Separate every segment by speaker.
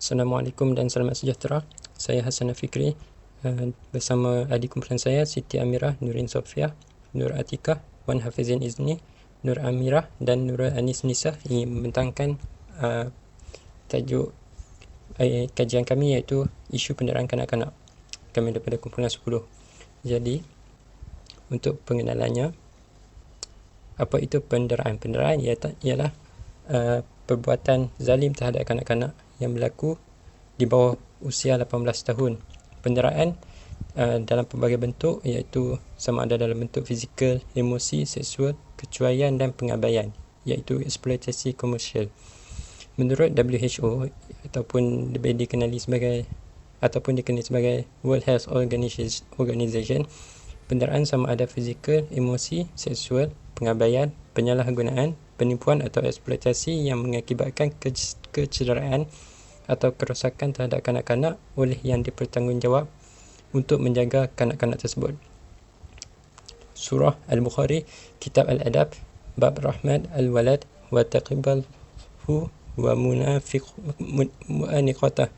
Speaker 1: Assalamualaikum dan selamat sejahtera. Saya Hasan Fikri bersama adik kumpulan saya Siti Amirah, Nurin Sofia, Nur Atikah, Wan Hafizin Izni, Nur Amirah dan Nurul Anis Nisa ingin membentangkan tajuk kajian kami iaitu isu penderaan kanak-kanak. Kami daripada kumpulan 10. Jadi, untuk pengenalannya, apa itu penderaan? Penderaan ialah perbuatan zalim terhadap kanak-kanak yang berlaku di bawah usia 18 tahun. Penderaan dalam pelbagai bentuk iaitu sama ada dalam bentuk fizikal, emosi, seksual, kecuaian dan pengabaian, iaitu eksploitasi komersial. Menurut WHO ataupun dikenali sebagai World Health Organization, penderaan sama ada fizikal, emosi, seksual, pengabaian, penyalahgunaan, penipuan atau eksploitasi yang mengakibatkan kecederaan atau kerosakan terhadap kanak-kanak oleh yang dipertanggungjawab untuk menjaga kanak-kanak tersebut. Surah Al-Bukhari, Kitab Al-Adab, Bab Rahmat Al-Walad wa Taqibbalhu wa Mu'aniqatah.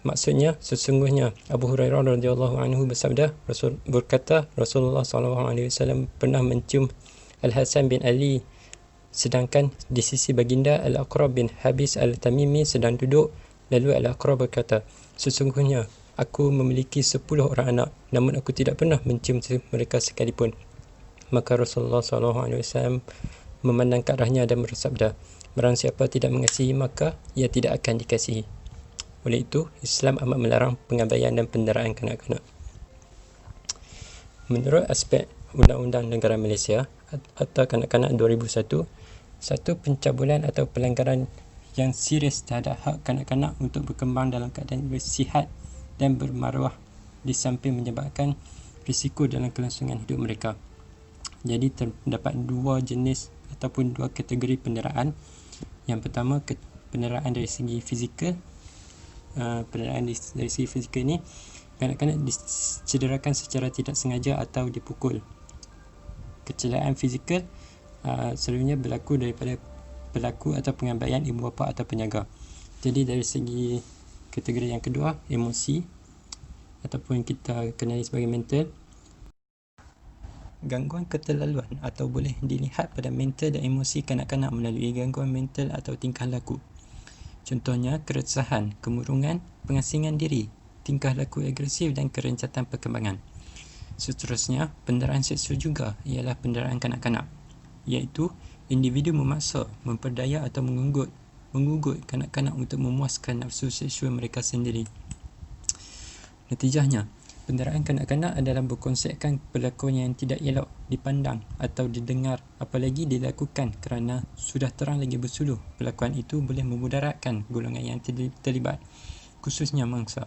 Speaker 1: Maksudnya, sesungguhnya Abu Hurairah radhiyallahu anhu Rasulullah SAW pernah mencium Al-Hasan bin Ali, sedangkan di sisi baginda Al-Aqra bin Habis Al-Tamimi sedang duduk. Lalu Al-Aqra berkata, sesungguhnya aku memiliki 10 orang anak, namun aku tidak pernah mencium mereka sekalipun. Maka Rasulullah SAW memandang ke arahnya dan bersabda, barang siapa tidak mengasihi maka ia tidak akan dikasihi. Oleh itu, Islam amat melarang pengabaian dan penderaan kanak-kanak. Menurut aspek Undang-Undang Negara Malaysia atau Kanak-Kanak 2001, satu pencabulan atau pelanggaran yang serius terhadap hak kanak-kanak untuk berkembang dalam keadaan bersihat dan bermaruah di samping menyebabkan risiko dalam kelangsungan hidup mereka. Jadi terdapat dua jenis ataupun dua kategori penderaan. Yang pertama, penderaan dari segi fizikal. Penderaan dari segi fizikal ini, kanak-kanak dicederakan secara tidak sengaja atau dipukul. Kecederaan fizikal selalunya berlaku daripada pelaku atau pengabaian ibu bapa atau penjaga. Jadi dari segi kategori yang kedua, emosi ataupun kita kenali sebagai mental, gangguan keterlaluan atau boleh dilihat pada mental dan emosi kanak-kanak melalui gangguan mental atau tingkah laku. Contohnya, keresahan, kemurungan, pengasingan diri, tingkah laku agresif dan kerencatan perkembangan. Seterusnya, penderaan seksual juga ialah penderaan kanak-kanak, iaitu individu memaksa, memperdaya atau menggugut kanak-kanak untuk memuaskan nafsu seksual mereka sendiri. Natijahnya, penderaan kanak-kanak adalah berkonsepkan perlakuan yang tidak elok dipandang atau didengar, apalagi dilakukan kerana sudah terang lagi bersuluh perlakuan itu boleh memudaratkan golongan yang terlibat, khususnya mangsa.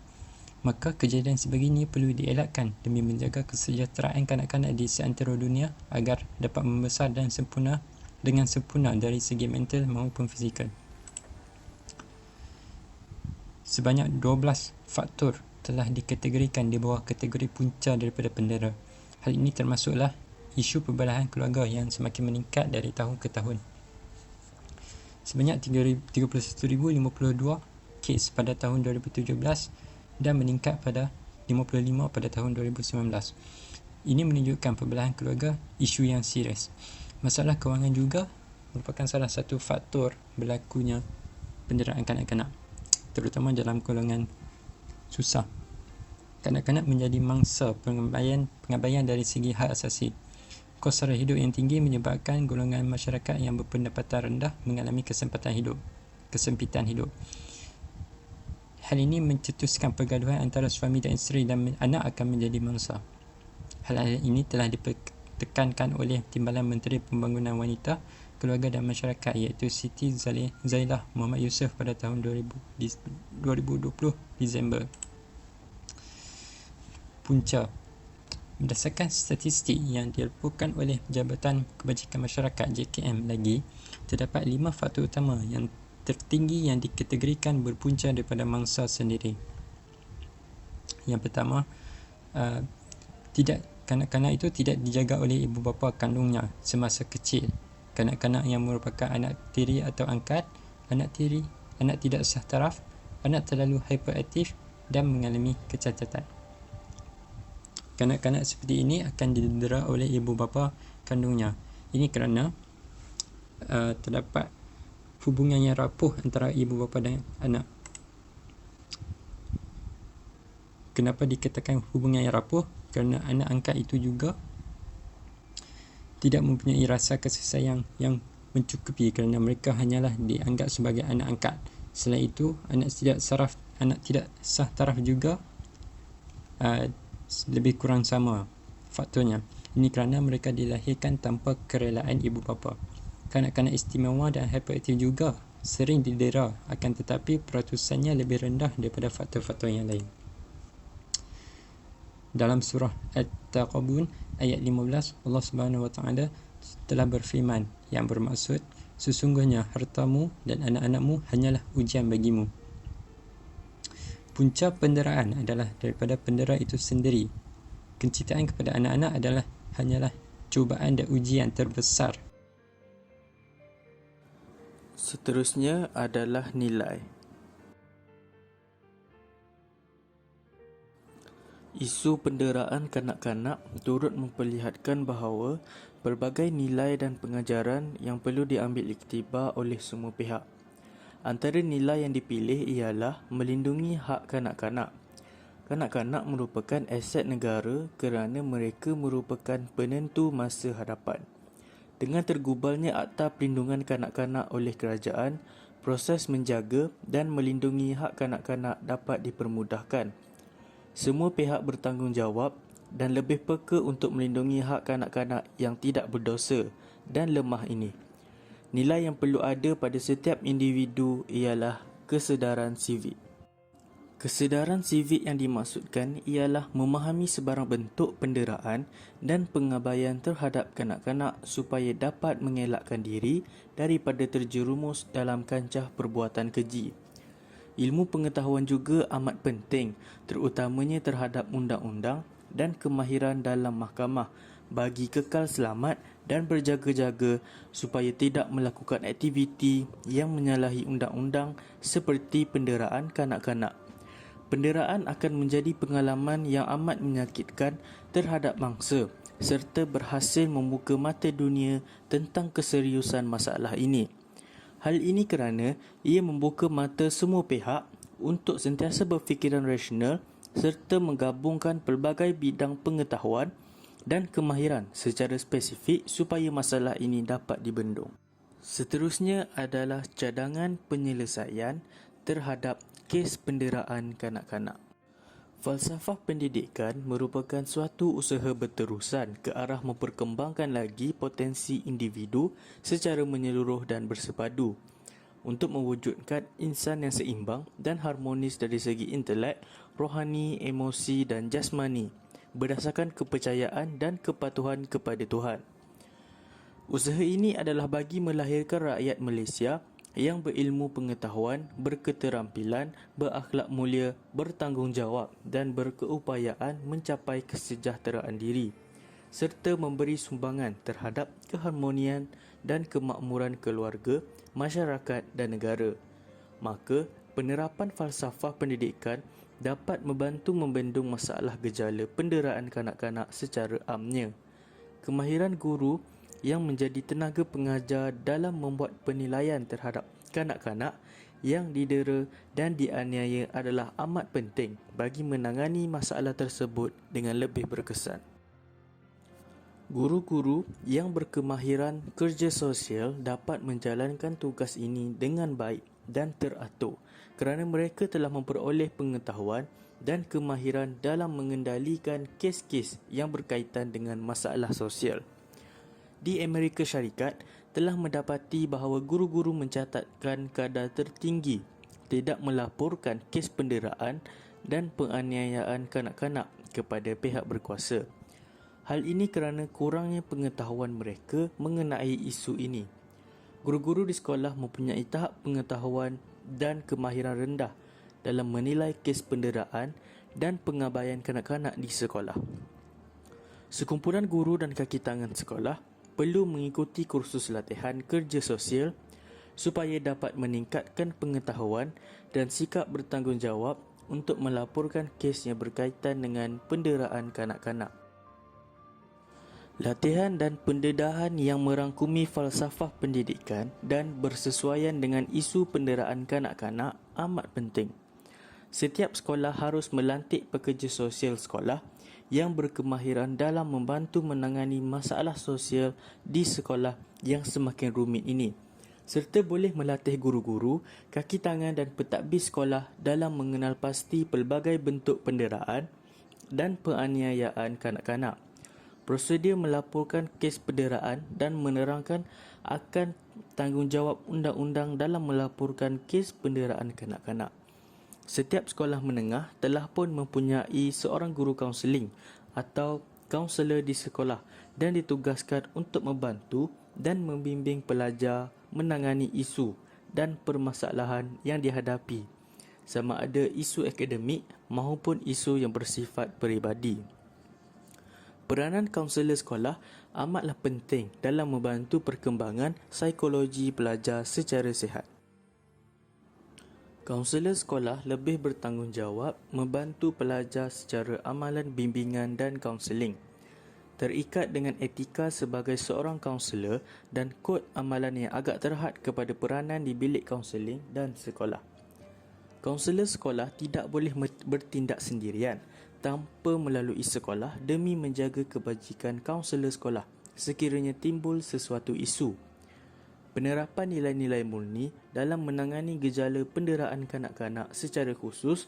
Speaker 1: Maka kejadian sebegini perlu dielakkan demi menjaga kesejahteraan kanak-kanak di seantero dunia agar dapat membesar dan dengan sempurna dari segi mental maupun fizikal. Sebanyak 12 faktor telah dikategorikan di bawah kategori punca daripada pendera. Hal ini termasuklah isu perbelahan keluarga yang semakin meningkat dari tahun ke tahun. Sebanyak 31,052 kes pada tahun 2017 dan meningkat pada 55 pada tahun 2019. Ini menunjukkan perbelahan keluarga isu yang serius. Masalah kewangan juga merupakan salah satu faktor berlakunya penderaan kanak-kanak, terutama dalam golongan susah. Kanak-kanak menjadi mangsa pengabaian dari segi hak asasi. Kos sara hidup yang tinggi menyebabkan golongan masyarakat yang berpendapatan rendah mengalami kesempitan hidup. Hal ini mencetuskan pergaduhan antara suami dan isteri dan anak akan menjadi mangsa. Hal ini telah ditekankan oleh Timbalan Menteri Pembangunan Wanita, Keluarga dan Masyarakat iaitu Siti Zailah Muhammad Yusof pada tahun 2020 Disember. Punca. Berdasarkan statistik yang dilaporkan oleh Jabatan Kebajikan Masyarakat JKM lagi, terdapat 5 faktor utama yang tertinggi yang dikategorikan berpunca daripada mangsa sendiri. Yang pertama, kanak-kanak itu tidak dijaga oleh ibu bapa kandungnya semasa kecil. Kanak-kanak yang merupakan anak tiri atau angkat, anak tidak sah taraf Anak terlalu hyperaktif dan mengalami kecacatan. Kanak-kanak seperti ini akan didera oleh ibu bapa kandungnya. Ini kerana terdapat hubungan yang rapuh antara ibu bapa dan anak. Kenapa dikatakan hubungan yang rapuh? Kerana anak angkat itu juga tidak mempunyai rasa kasih sayang yang mencukupi, kerana mereka hanyalah dianggap sebagai anak angkat. Selain itu, anak tidak sah taraf juga lebih kurang sama faktornya. Ini kerana mereka dilahirkan tanpa kerelaan ibu bapa. Kanak-kanak istimewa dan hyperaktif juga sering didera, akan tetapi peratusannya lebih rendah daripada faktor-faktor yang lain. Dalam surah At-Taqabun ayat 15, Allah Subhanahu Wa Taala telah berfirman yang bermaksud, sesungguhnya hartamu dan anak-anakmu hanyalah ujian bagimu. Punca penderaan adalah daripada pendera itu sendiri. Kecintaan kepada anak-anak hanyalah cubaan dan ujian terbesar.
Speaker 2: Seterusnya adalah nilai. Isu penderaan kanak-kanak turut memperlihatkan bahawa pelbagai nilai dan pengajaran yang perlu diambil iktibar oleh semua pihak. Antara nilai yang dipilih ialah melindungi hak kanak-kanak. Kanak-kanak merupakan aset negara kerana mereka merupakan penentu masa hadapan. Dengan tergubalnya Akta Perlindungan Kanak-kanak oleh kerajaan, proses menjaga dan melindungi hak kanak-kanak dapat dipermudahkan. Semua pihak bertanggungjawab dan lebih peka untuk melindungi hak kanak-kanak yang tidak berdosa dan lemah ini. Nilai yang perlu ada pada setiap individu ialah kesedaran sivik. Kesedaran sivik yang dimaksudkan ialah memahami sebarang bentuk penderaan dan pengabaian terhadap kanak-kanak supaya dapat mengelakkan diri daripada terjerumus dalam kancah perbuatan keji. Ilmu pengetahuan juga amat penting, terutamanya terhadap undang-undang dan kemahiran dalam mahkamah bagi kekal selamat dan berjaga-jaga supaya tidak melakukan aktiviti yang menyalahi undang-undang seperti penderaan kanak-kanak. Penderaan akan menjadi pengalaman yang amat menyakitkan terhadap mangsa serta berhasil membuka mata dunia tentang keseriusan masalah ini. Hal ini kerana ia membuka mata semua pihak untuk sentiasa berfikiran rasional serta menggabungkan pelbagai bidang pengetahuan dan kemahiran secara spesifik supaya masalah ini dapat dibendung. Seterusnya adalah cadangan penyelesaian terhadap kes penderaan kanak-kanak. Falsafah pendidikan merupakan suatu usaha berterusan ke arah memperkembangkan lagi potensi individu secara menyeluruh dan bersepadu untuk mewujudkan insan yang seimbang dan harmonis dari segi intelek, rohani, emosi dan jasmani berdasarkan kepercayaan dan kepatuhan kepada Tuhan. Usaha ini adalah bagi melahirkan rakyat Malaysia yang berilmu pengetahuan, berketerampilan, berakhlak mulia, bertanggungjawab dan berkeupayaan mencapai kesejahteraan diri serta memberi sumbangan terhadap keharmonian dan kemakmuran keluarga, masyarakat dan negara. Maka, penerapan falsafah pendidikan dapat membantu membendung masalah gejala penderaan kanak-kanak secara amnya. Kemahiran guru yang menjadi tenaga pengajar dalam membuat penilaian terhadap kanak-kanak yang didera dan dianiaya adalah amat penting bagi menangani masalah tersebut dengan lebih berkesan. Guru-guru yang berkemahiran kerja sosial dapat menjalankan tugas ini dengan baik dan teratur kerana mereka telah memperoleh pengetahuan dan kemahiran dalam mengendalikan kes-kes yang berkaitan dengan masalah sosial. Di Amerika Syarikat telah mendapati bahawa guru-guru mencatatkan kadar tertinggi tidak melaporkan kes penderaan dan penganiayaan kanak-kanak kepada pihak berkuasa. Hal ini kerana kurangnya pengetahuan mereka mengenai isu ini. Guru-guru di sekolah mempunyai tahap pengetahuan dan kemahiran rendah dalam menilai kes penderaan dan pengabaian kanak-kanak di sekolah. Sekumpulan guru dan kaki tangan sekolah perlu mengikuti kursus latihan kerja sosial supaya dapat meningkatkan pengetahuan dan sikap bertanggungjawab untuk melaporkan kes yang berkaitan dengan penderaan kanak-kanak. Latihan dan pendedahan yang merangkumi falsafah pendidikan dan bersesuaian dengan isu penderaan kanak-kanak amat penting. Setiap sekolah harus melantik pekerja sosial sekolah yang berkemahiran dalam membantu menangani masalah sosial di sekolah yang semakin rumit ini, serta boleh melatih guru-guru, kaki tangan dan pentadbir sekolah dalam mengenal pasti pelbagai bentuk penderaan dan penganiayaan kanak-kanak. Prosedur melaporkan kes penderaan dan menerangkan akan tanggungjawab undang-undang dalam melaporkan kes penderaan kanak-kanak. Setiap sekolah menengah telah pun mempunyai seorang guru kaunseling atau kaunselor di sekolah dan ditugaskan untuk membantu dan membimbing pelajar menangani isu dan permasalahan yang dihadapi, sama ada isu akademik maupun isu yang bersifat peribadi. Peranan kaunselor sekolah amatlah penting dalam membantu perkembangan psikologi pelajar secara sihat. Kaunselor sekolah lebih bertanggungjawab membantu pelajar secara amalan bimbingan dan kaunseling, terikat dengan etika sebagai seorang kaunselor dan kod amalan yang agak terhad kepada peranan di bilik kaunseling dan sekolah. Kaunselor sekolah tidak boleh bertindak sendirian tanpa melalui sekolah demi menjaga kebajikan kaunselor sekolah sekiranya timbul sesuatu isu. Penerapan nilai-nilai murni dalam menangani gejala penderaan kanak-kanak secara khusus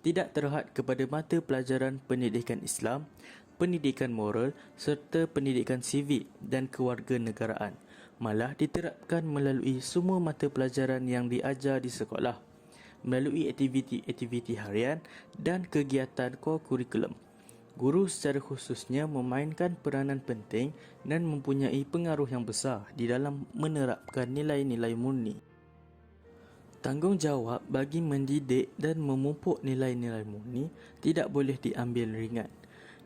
Speaker 2: tidak terhad kepada mata pelajaran pendidikan Islam, pendidikan moral serta pendidikan sivik dan kewarganegaraan, malah diterapkan melalui semua mata pelajaran yang diajar di sekolah, melalui aktiviti-aktiviti harian dan kegiatan core kurikulum. Guru secara khususnya memainkan peranan penting dan mempunyai pengaruh yang besar di dalam menerapkan nilai-nilai murni. Tanggungjawab bagi mendidik dan memupuk nilai-nilai murni tidak boleh diambil ringan.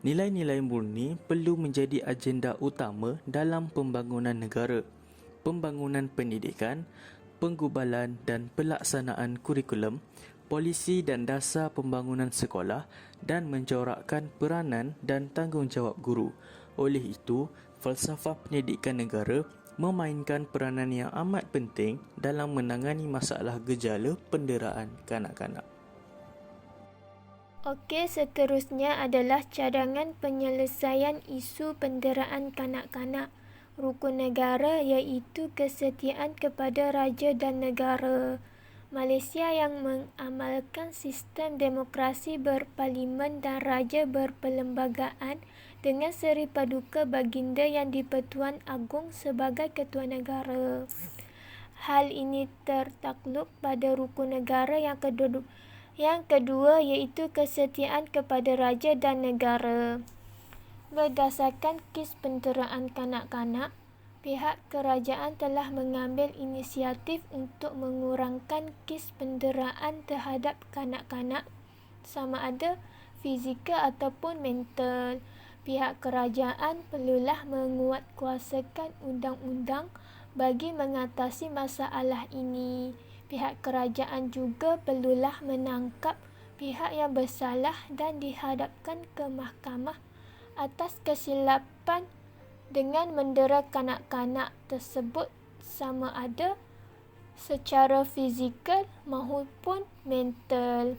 Speaker 2: Nilai-nilai murni perlu menjadi agenda utama dalam pembangunan negara, pembangunan pendidikan, penggubalan dan pelaksanaan kurikulum, polisi dan dasar pembangunan sekolah dan mencorakkan peranan dan tanggungjawab guru. Oleh itu, falsafah pendidikan negara memainkan peranan yang amat penting dalam menangani masalah gejala penderaan kanak-kanak.
Speaker 3: Okey, seterusnya adalah cadangan penyelesaian isu penderaan kanak-kanak. Rukun negara iaitu kesetiaan kepada raja dan negara. Malaysia yang mengamalkan sistem demokrasi berparlimen dan raja berperlembagaan dengan Seri Paduka Baginda yang di-Pertuan Agong sebagai ketua negara. Hal ini tertakluk pada rukun negara yang kedua iaitu kesetiaan kepada raja dan negara. Berdasarkan kes penderaan kanak-kanak, pihak kerajaan telah mengambil inisiatif untuk mengurangkan kes penderaan terhadap kanak-kanak, sama ada fizikal ataupun mental. Pihak kerajaan perlulah menguatkuasakan undang-undang bagi mengatasi masalah ini. Pihak kerajaan juga perlulah menangkap pihak yang bersalah dan dihadapkan ke mahkamah atas kesilapan dengan mendera kanak-kanak tersebut, sama ada secara fizikal maupun mental.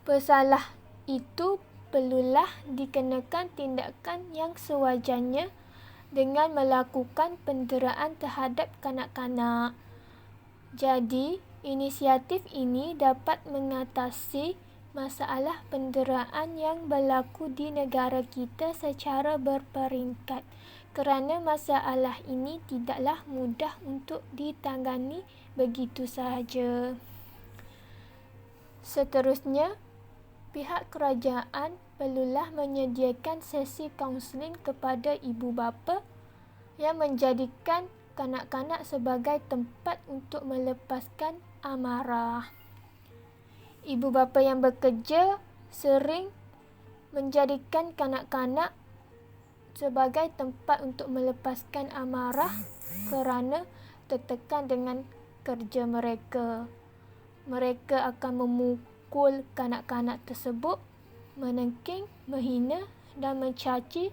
Speaker 3: Pesalah itu perlulah dikenakan tindakan yang sewajarnya dengan melakukan penderaan terhadap kanak-kanak. Jadi, inisiatif ini dapat mengatasi masalah penderaan yang berlaku di negara kita secara berperingkat, kerana masalah ini tidaklah mudah untuk ditangani begitu sahaja. Seterusnya, pihak kerajaan perlulah menyediakan sesi kaunseling kepada ibu bapa yang menjadikan kanak-kanak sebagai tempat untuk melepaskan amarah. Ibu bapa yang bekerja sering menjadikan kanak-kanak sebagai tempat untuk melepaskan amarah kerana tertekan dengan kerja mereka. Mereka akan memukul kanak-kanak tersebut, menengking, menghina dan mencaci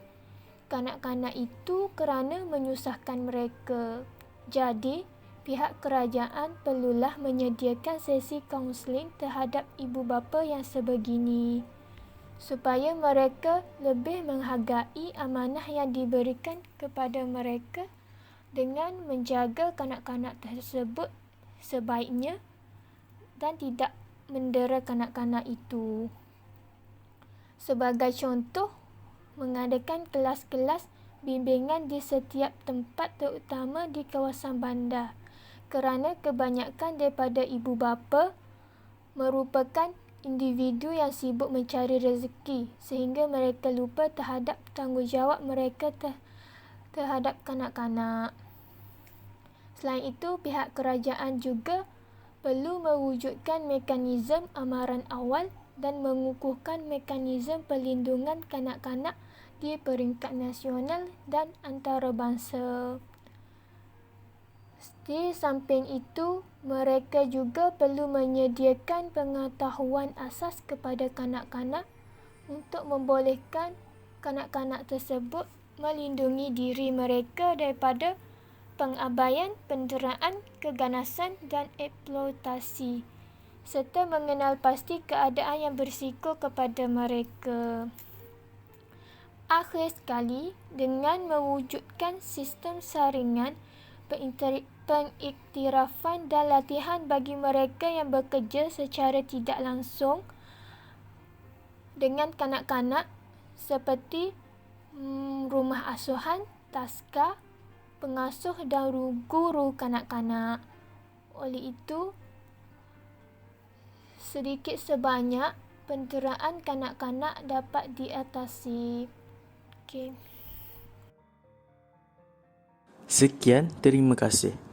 Speaker 3: kanak-kanak itu kerana menyusahkan mereka. Jadi, pihak kerajaan perlulah menyediakan sesi kaunseling terhadap ibu bapa yang sebegini supaya mereka lebih menghargai amanah yang diberikan kepada mereka dengan menjaga kanak-kanak tersebut sebaiknya dan tidak mendera kanak-kanak itu. Sebagai contoh, mengadakan kelas-kelas bimbingan di setiap tempat terutama di kawasan bandar kerana kebanyakan daripada ibu bapa merupakan individu yang sibuk mencari rezeki sehingga mereka lupa terhadap tanggungjawab mereka terhadap kanak-kanak. Selain itu, pihak kerajaan juga perlu mewujudkan mekanisme amaran awal dan mengukuhkan mekanisme perlindungan kanak-kanak di peringkat nasional dan antarabangsa. Di samping itu, mereka juga perlu menyediakan pengetahuan asas kepada kanak-kanak untuk membolehkan kanak-kanak tersebut melindungi diri mereka daripada pengabaian, penderaan, keganasan dan eksploitasi serta mengenal pasti keadaan yang berisiko kepada mereka. Akhir sekali, dengan mewujudkan sistem saringan pengiktirafan dan latihan bagi mereka yang bekerja secara tidak langsung dengan kanak-kanak seperti rumah asuhan, taska, pengasuh dan guru kanak-kanak. Oleh itu, sedikit sebanyak penderaan kanak-kanak dapat diatasi.
Speaker 2: Sekian, terima kasih.